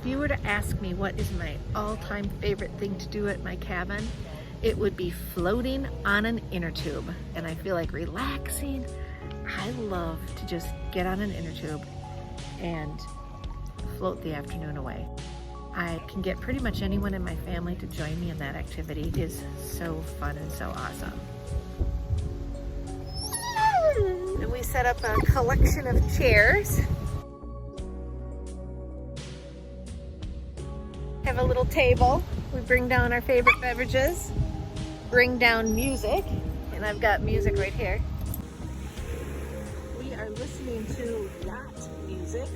If you were to ask me what is my all-time favorite thing to do at my cabin, it would be floating on an inner tube. And I feel like relaxing. I love to just get on an inner tube and float the afternoon away. I can get pretty much anyone in my family to join me in that activity. It is so fun and so awesome. And we set up a collection of chairs. Have a little table. We bring down our favorite beverages, bring down music, and I've got music right here. We are listening to yacht music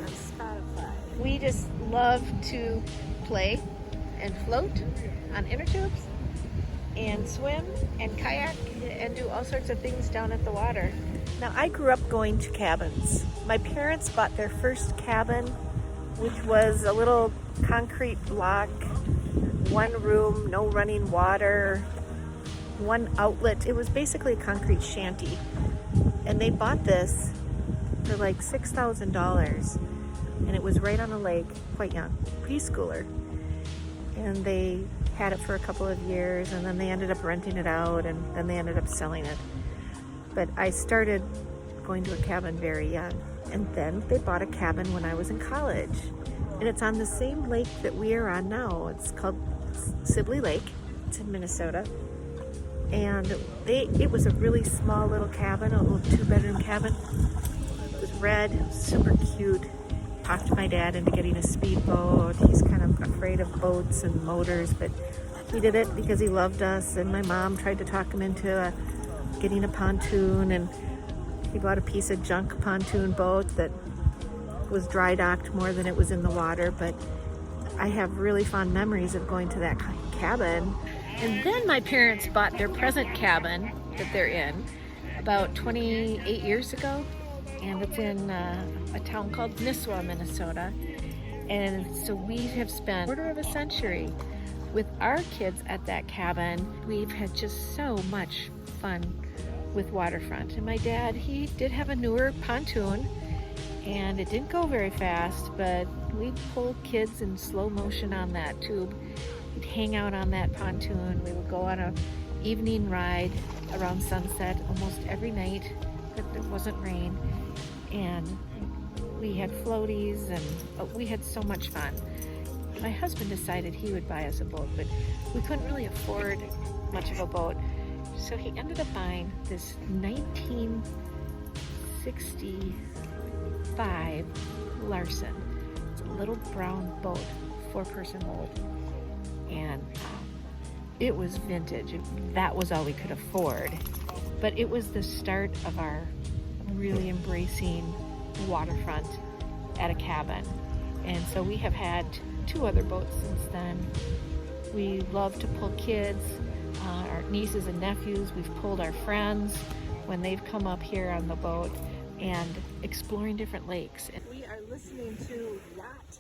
on Spotify. We just love to play and float on inner tubes and swim and kayak and do all sorts of things down at the water. Now, I grew up going to cabins. My parents bought their first cabin, which was a little concrete block, one room, no running water, one outlet. It was basically a concrete shanty. And they bought this for like $6,000. And it was right on a lake, quite young, preschooler. And they had it for a couple of years, and then they ended up renting it out, and then they ended up selling it. But I started going to a cabin very young. And then they bought a cabin when I was in college. And it's on the same lake that we are on now. It's called Sibley Lake. It's in Minnesota. And it was a really small little cabin, a little 2-bedroom cabin. It was red, it was super cute. Talked my dad into getting a speedboat. He's kind of afraid of boats and motors, but he did it because he loved us. And my mom tried to talk him into getting a pontoon, and he bought a piece of junk pontoon boat that was dry docked more than it was in the water. But I have really fond memories of going to that cabin. And then my parents bought their present cabin that they're in about 28 years ago. And it's in a town called Nisswa, Minnesota. And so we have spent a quarter of a century with our kids at that cabin. We've had just so much fun with waterfront. And my dad, he did have a newer pontoon, and it didn't go very fast, but we'd pull kids in slow motion on that tube. We'd hang out on that pontoon. We would go on an evening ride around sunset almost every night that there wasn't rain. And we had floaties, and we had so much fun. My husband decided he would buy us a boat, but we couldn't really afford much of a boat. So he ended up buying this 1965 Larson. It's a little brown boat, 4-person hold. And it was vintage. That was all we could afford. But it was the start of our really embracing waterfront at a cabin. And so we have had 2 other boats since then. We love to pull kids, our nieces and nephews. We've pulled our friends when they've come up here on the boat and exploring different lakes. And we are listening to yacht